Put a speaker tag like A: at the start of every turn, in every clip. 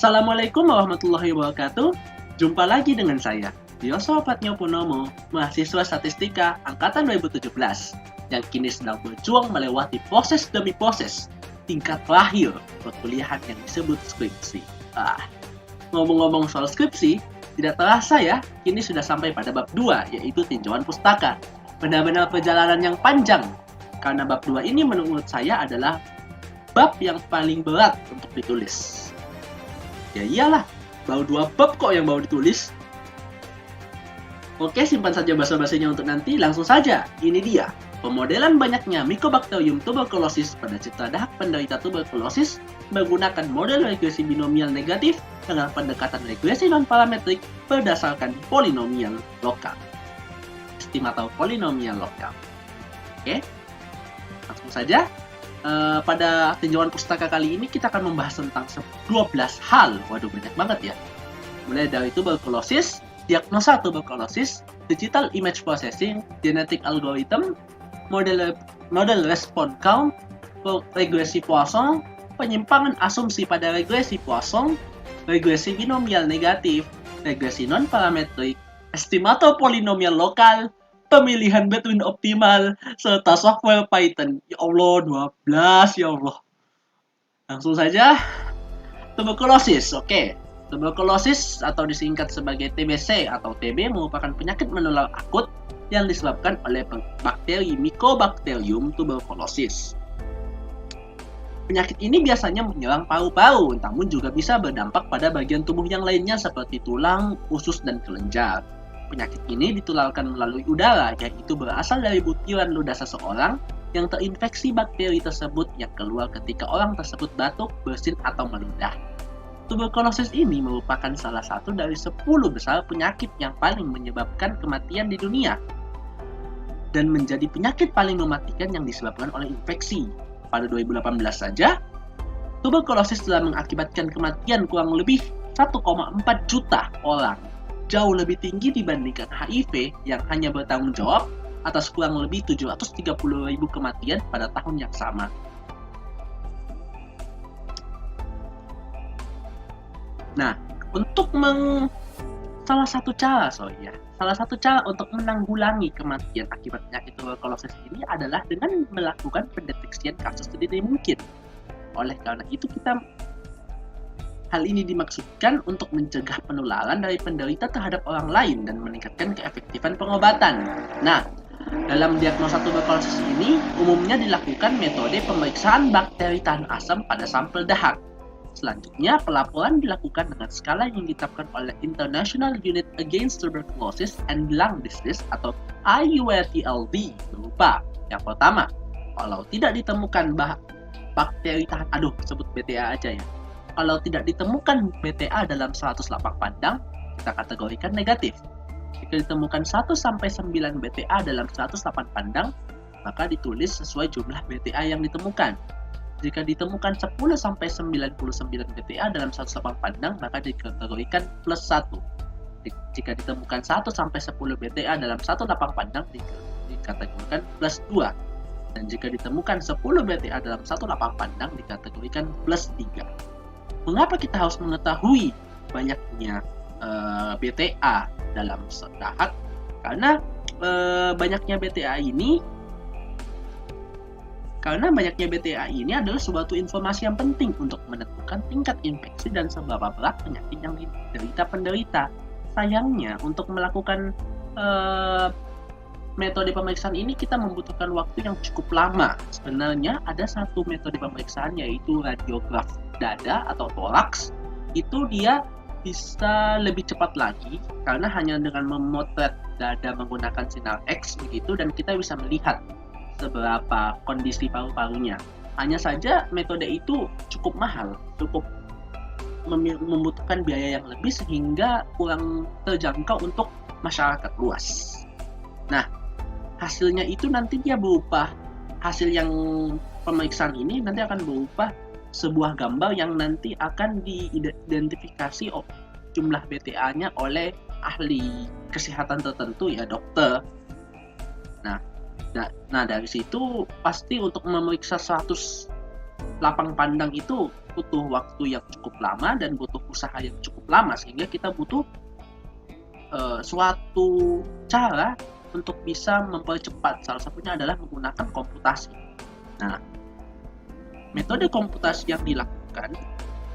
A: Assalamualaikum warahmatullahi wabarakatuh. Jumpa lagi dengan saya, Yoso Patnyopunomo, mahasiswa statistika angkatan 2017, yang kini sedang berjuang melewati proses demi proses tingkat terakhir perkuliahan yang disebut skripsi. Ngomong-ngomong soal skripsi, tidak terasa ya, kini sudah sampai pada bab 2, yaitu tinjauan pustaka. Benar-benar perjalanan yang panjang, karena bab 2 ini menurut saya adalah bab yang paling berat untuk ditulis. Ya iyalah, baru 2 bab kok yang baru ditulis. Oke, simpan saja basa-basinya untuk nanti, langsung saja. Ini dia, pemodelan banyaknya Mycobacterium tuberculosis pada citra dahak penderita tuberkulosis menggunakan model regresi binomial negatif dengan pendekatan regresi non-parametrik berdasarkan polinomial lokal. Estimator polinomial lokal. Oke, langsung saja. Pada tinjauan pustaka kali ini kita akan membahas tentang 12 hal. Waduh, banyak banget ya. Mulai dari tuberkulosis, diagnosa tuberkulosis, digital image processing, genetic algorithm, model response count, regresi Poisson, penyimpangan asumsi pada regresi Poisson, regresi binomial negatif, regresi non-parametrik, estimator polinomial lokal, pemilihan between optimal, serta software Python. Ya Allah, 12, ya Allah. Langsung saja, tuberkulosis. Oke, tuberkulosis atau disingkat sebagai TBC atau TB merupakan penyakit menular akut yang disebabkan oleh bakteri Mycobacterium tuberculosis. Penyakit ini biasanya menyerang paru-paru, namun juga bisa berdampak pada bagian tubuh yang lainnya seperti tulang, usus, dan kelenjar. Penyakit ini ditularkan melalui udara, yaitu berasal dari butiran ludah seseorang yang terinfeksi bakteri tersebut yang keluar ketika orang tersebut batuk, bersin, atau meludah. Tuberkulosis ini merupakan salah satu dari 10 besar penyakit yang paling menyebabkan kematian di dunia dan menjadi penyakit paling mematikan yang disebabkan oleh infeksi. Pada 2018 saja, tuberkulosis telah mengakibatkan kematian kurang lebih 1,4 juta orang. Jauh lebih tinggi dibandingkan HIV yang hanya bertanggung jawab atas kurang lebih 730.000 kematian pada tahun yang sama. Nah, untuk salah satu cara untuk menanggulangi kematian akibat penyakit tuberkulosis ini adalah dengan melakukan pendeteksian kasus sedini mungkin. Oleh karena itu hal ini dimaksudkan untuk mencegah penularan dari penderita terhadap orang lain dan meningkatkan keefektifan pengobatan. Nah, dalam diagnosa tuberkulosis ini umumnya dilakukan metode pemeriksaan bakteri tahan asam pada sampel dahak. Selanjutnya, pelaporan dilakukan dengan skala yang ditetapkan oleh International Unit Against Tuberculosis and Lung Disease atau IULTLD berupa yang pertama, kalau tidak ditemukan bakteri tahan sebut BTA aja ya. Kalau tidak ditemukan BTA dalam 100 lapang pandang, kita kategorikan negatif. Jika ditemukan 1-9 BTA dalam 100 lapang pandang, maka ditulis sesuai jumlah BTA yang ditemukan. Jika ditemukan 10-99 BTA dalam 100 lapang pandang, maka dikategorikan plus 1. Jika ditemukan 1-10 BTA dalam 1 lapang pandang, dikategorikan plus 2. Dan jika ditemukan 10 BTA dalam 1 lapang pandang, dikategorikan plus 3. Mengapa kita harus mengetahui banyaknya BTA dalam dahak? Karena banyaknya BTA ini adalah suatu informasi yang penting untuk menentukan tingkat infeksi dan seberapa berat penyakit yang diderita penderita. Sayangnya, untuk melakukan metode pemeriksaan ini kita membutuhkan waktu yang cukup lama. Sebenarnya ada satu metode pemeriksaan yaitu radiograf dada atau toraks. Itu dia bisa lebih cepat lagi karena hanya dengan memotret dada menggunakan sinar X begitu dan kita bisa melihat seberapa kondisi paru-parunya. Hanya saja metode itu cukup mahal, cukup membutuhkan biaya yang lebih sehingga kurang terjangkau untuk masyarakat luas. Nah, hasilnya itu nanti dia berupa hasil yang pemeriksaan ini nanti akan berupa sebuah gambar yang nanti akan diidentifikasi jumlah BTA-nya oleh ahli kesehatan tertentu ya dokter. Nah dari situ pasti untuk memeriksa 100 lapang pandang itu butuh waktu yang cukup lama dan butuh usaha yang cukup lama, sehingga kita butuh suatu cara untuk bisa mempercepat. Salah satunya adalah menggunakan komputasi. Nah, metode komputasi yang dilakukan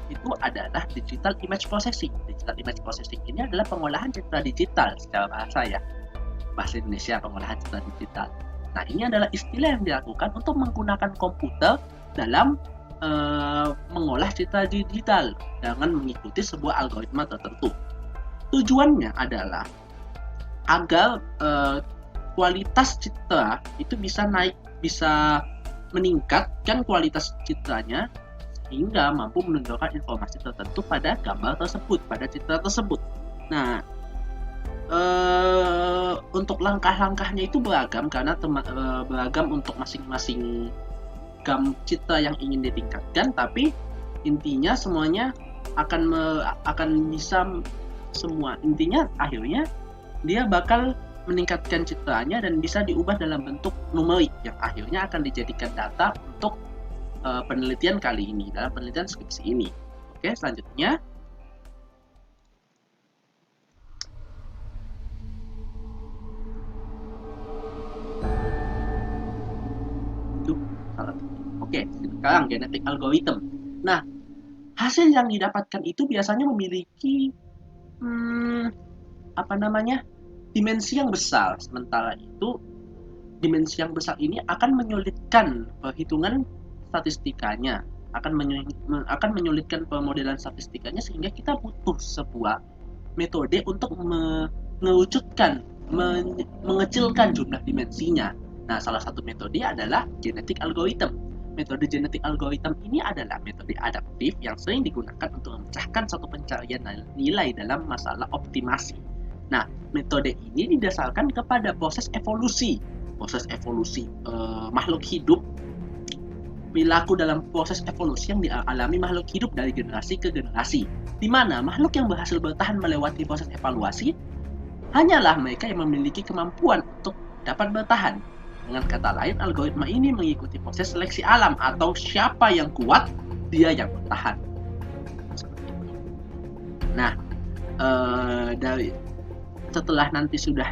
A: itu adalah digital image processing. Digital image processing ini adalah pengolahan citra digital secara bahasa Indonesia, pengolahan citra digital. Nah, ini adalah istilah yang dilakukan untuk menggunakan komputer dalam mengolah citra digital dengan mengikuti sebuah algoritma tertentu. Tujuannya adalah agar kualitas citra itu bisa meningkatkan kualitas citranya sehingga mampu menunjukkan informasi tertentu pada gambar tersebut, pada citra tersebut. Nah, untuk langkah-langkahnya itu beragam karena beragam untuk masing-masing citra yang ingin ditingkatkan, tapi intinya semuanya akan bisa semua. Intinya akhirnya dia bakal meningkatkan citranya dan bisa diubah dalam bentuk numerik yang akhirnya akan dijadikan data untuk penelitian kali ini, dalam penelitian skripsi ini. Oke, selanjutnya Oke, sekarang genetic algorithm. Nah, hasil yang didapatkan itu biasanya memiliki dimensi yang besar. Sementara itu, dimensi yang besar ini akan menyulitkan perhitungan statistikanya, akan menyulitkan pemodelan statistikanya, sehingga kita butuh sebuah metode untuk mengerucutkan, mengecilkan jumlah dimensinya. Nah, salah satu metode adalah genetic algorithm. Metode genetic algorithm ini adalah metode adaptif yang sering digunakan untuk memecahkan suatu pencarian nilai dalam masalah optimasi. Nah, metode ini didasarkan kepada proses evolusi makhluk hidup, perilaku dalam proses evolusi yang dialami makhluk hidup dari generasi ke generasi, di mana makhluk yang berhasil bertahan melewati proses evaluasi hanyalah mereka yang memiliki kemampuan untuk dapat bertahan. Dengan kata lain, algoritma ini mengikuti proses seleksi alam, atau siapa yang kuat, dia yang bertahan. Nah, setelah nanti sudah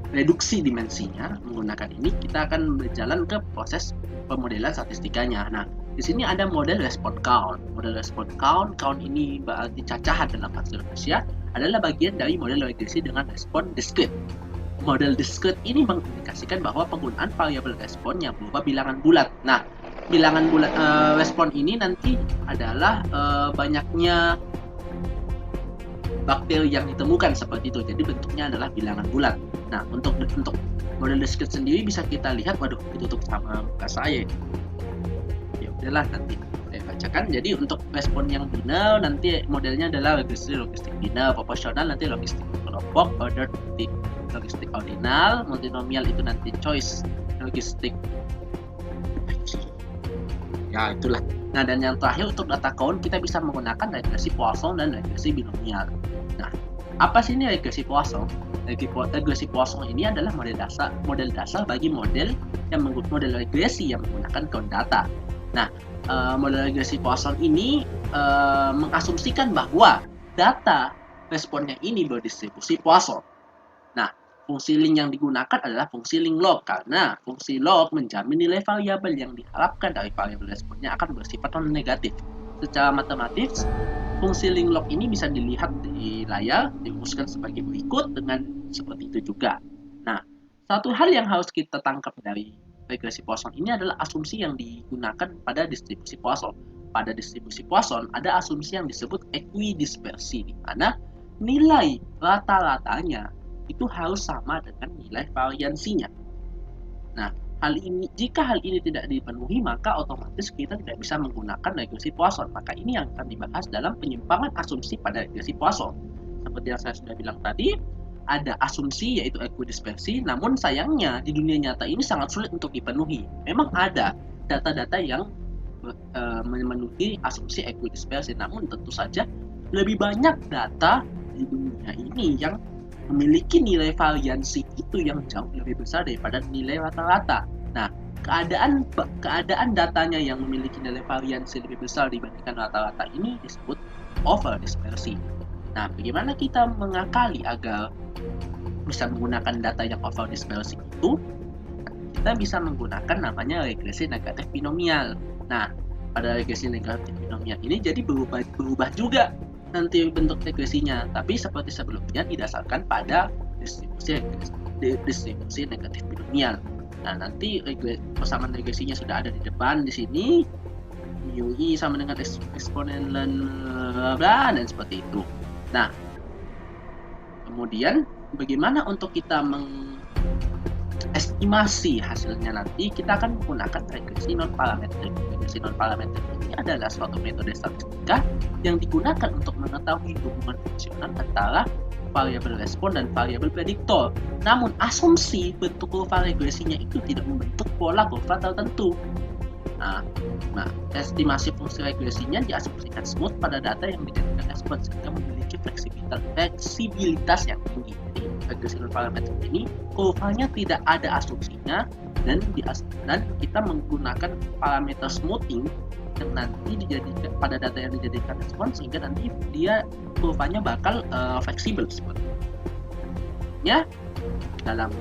A: direduksi dimensinya menggunakan ini, kita akan berjalan ke proses pemodelan statistikanya. Nah, di sini ada model respon count. Model respon count ini berarti cacahan dalam bahasa Indonesia, adalah bagian dari model regresi dengan respon discrete. Model discrete ini mengindikasikan bahwa penggunaan variabel respon yang berupa bilangan bulat. Nah, bilangan bulat respon ini nanti adalah banyaknya bakteri yang ditemukan seperti itu. Jadi bentuknya adalah bilangan bulat. Nah, untuk model discrete sendiri bisa kita lihat, ditutup sama muka saya. Ya udahlah, nanti saya bacakan. Jadi untuk respon yang biner nanti modelnya adalah logistik biner, proporsional nanti logistik kelompok, ordered logistik ordinal, multinomial itu nanti choice logistik. Ya, itulah. Nah, dan yang terakhir untuk data count kita bisa menggunakan regresi Poisson dan regresi binomial. Nah, apa sih ini regresi Poisson? Regresi Poisson ini adalah model dasar bagi model regresi yang menggunakan count data. Nah, model regresi Poisson ini mengasumsikan bahwa data responnya ini berdistribusi Poisson. Nah, fungsi link yang digunakan adalah fungsi link log, karena fungsi log menjamin nilai variabel yang diharapkan dari variabel responnya akan bersifat non-negatif. Secara matematis, fungsi link log ini bisa dilihat di layar, dirumuskan sebagai berikut dengan seperti itu juga. Nah, satu hal yang harus kita tangkap dari regresi Poisson ini adalah asumsi yang digunakan pada distribusi Poisson. Pada distribusi Poisson ada asumsi yang disebut equidispersi, di mana nilai rata-ratanya itu harus sama dengan nilai variansinya. Nah, jika hal ini tidak dipenuhi, maka otomatis kita tidak bisa menggunakan regresi Poisson. Maka ini yang akan dibahas dalam penyimpangan asumsi pada regresi Poisson. Seperti yang saya sudah bilang tadi, ada asumsi yaitu equidispersi, namun sayangnya di dunia nyata ini sangat sulit untuk dipenuhi. Memang ada data-data yang memenuhi asumsi equidispersi, namun tentu saja lebih banyak data di dunia ini yang memiliki nilai variansi itu yang jauh lebih besar daripada nilai rata-rata. Nah, keadaan datanya yang memiliki nilai variansi lebih besar dibandingkan rata-rata ini disebut overdispersi. Nah, bagaimana kita mengakali agar bisa menggunakan data yang overdispersi itu? Kita bisa menggunakan namanya regresi negatif binomial. Nah, pada regresi negatif binomial ini jadi berubah juga nanti bentuk regresinya, tapi seperti sebelumnya didasarkan pada distribusi negatif binomial. Nah, nanti persamaan regresinya sudah ada di depan di sini. Mu i sama dengan eksponen bla dan seperti itu. Nah, kemudian bagaimana untuk kita estimasi hasilnya nanti? Kita akan menggunakan regresi non parametrik. Regresi non parametrik ini adalah suatu metode statistika yang digunakan untuk mengetahui hubungan fungsional antara variabel respon dan variabel prediktor. Namun asumsi bentuk kurva regresinya itu tidak membentuk pola kurva tertentu. Nah, estimasi fungsi regresinya diasumsikan smooth pada data yang dijadikan respon sehingga memiliki fleksibilitas yang tinggi. Jadi regresi non parametrik ini kurvanya tidak ada asumsinya dan kita menggunakan parameter smoothing yang nanti dijadikan pada data yang dijadikan respon sehingga nanti dia kurvanya bakal fleksibel seperti itu. Ya, dalam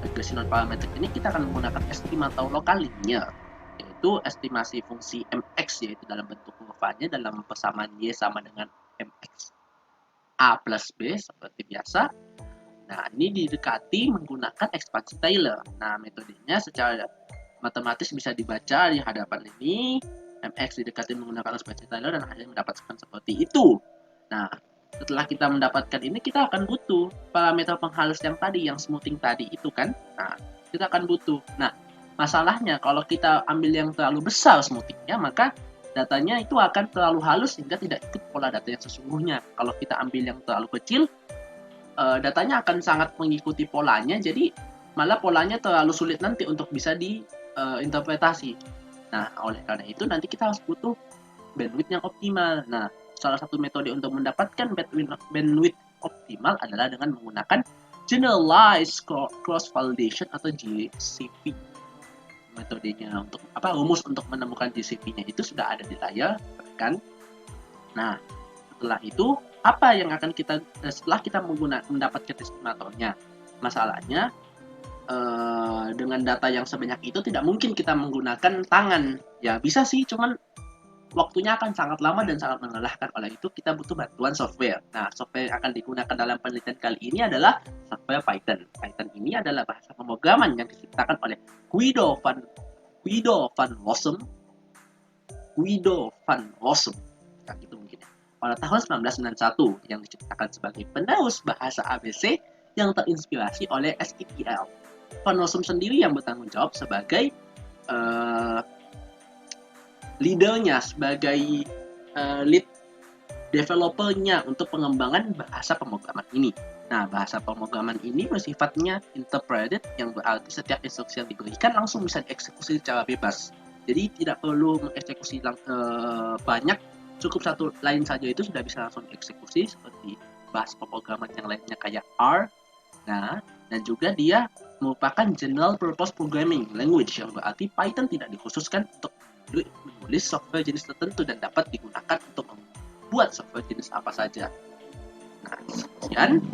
A: regresi non parametrik ini kita akan menggunakan estimator lokal linear, yaitu estimasi fungsi mx, yaitu dalam bentuk kurvanya dalam persamaan y sama dengan mx a plus b seperti biasa. Nah, ini didekati menggunakan ekspansi Taylor. Nah, metodenya secara matematis bisa dibaca di hadapan ini. MX didekati menggunakan ekspansi Taylor dan hasilnya mendapatkan seperti itu. Nah, setelah kita mendapatkan ini, kita akan butuh parameter penghalus yang tadi, yang smoothing tadi itu kan. Nah, kita akan butuh. Nah, masalahnya kalau kita ambil yang terlalu besar smoothingnya, maka datanya itu akan terlalu halus sehingga tidak ikut pola data yang sesungguhnya. Kalau kita ambil yang terlalu kecil, datanya akan sangat mengikuti polanya, jadi malah polanya terlalu sulit nanti untuk bisa diinterpretasi. Nah, oleh karena itu nanti kita harus butuh bandwidth yang optimal. Nah, salah satu metode untuk mendapatkan bandwidth optimal adalah dengan menggunakan generalized cross validation atau GCV. Metodenya untuk rumus untuk menemukan GCV-nya itu sudah ada di layar, kan? Nah, setelah itu apa yang akan kita setelah kita mendapatkan estimatornya? Masalahnya dengan data yang sebanyak itu tidak mungkin kita menggunakan tangan. Ya bisa sih, cuman waktunya akan sangat lama dan sangat melelahkan. Oleh itu kita butuh bantuan software. Nah, software yang akan digunakan dalam penelitian kali ini adalah software Python. Python ini adalah bahasa pemrograman yang diciptakan oleh Guido van Rossum. Nah, gitu mungkin ya. Pada tahun 1991 yang diciptakan sebagai penerus bahasa ABC yang terinspirasi oleh SQL. Van Rossum sendiri yang bertanggung jawab sebagai leadernya, sebagai lead developernya untuk pengembangan bahasa pemrograman ini. Nah, bahasa pemrograman ini bersifatnya interpreted, yang berarti setiap instruksi yang diberikan langsung bisa dieksekusi secara bebas. Jadi tidak perlu mengeksekusi banyak, cukup satu line saja itu sudah bisa langsung dieksekusi seperti bahasa pemrograman yang lainnya kayak R. Nah, dan juga dia merupakan general purpose programming language, yang berarti Python tidak dikhususkan untuk menulis software jenis tertentu dan dapat digunakan untuk membuat software jenis apa saja. Nah, sekian.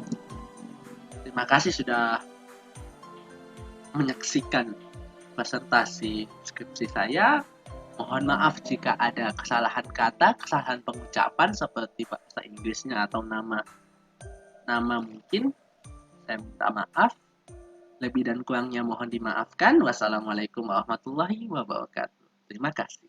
A: Terima kasih sudah menyaksikan presentasi skripsi saya. Mohon maaf jika ada kesalahan kata, kesalahan pengucapan seperti bahasa Inggrisnya atau nama mungkin. Saya minta maaf. Lebih dan kurangnya mohon dimaafkan. Wassalamualaikum warahmatullahi wabarakatuh. Terima kasih.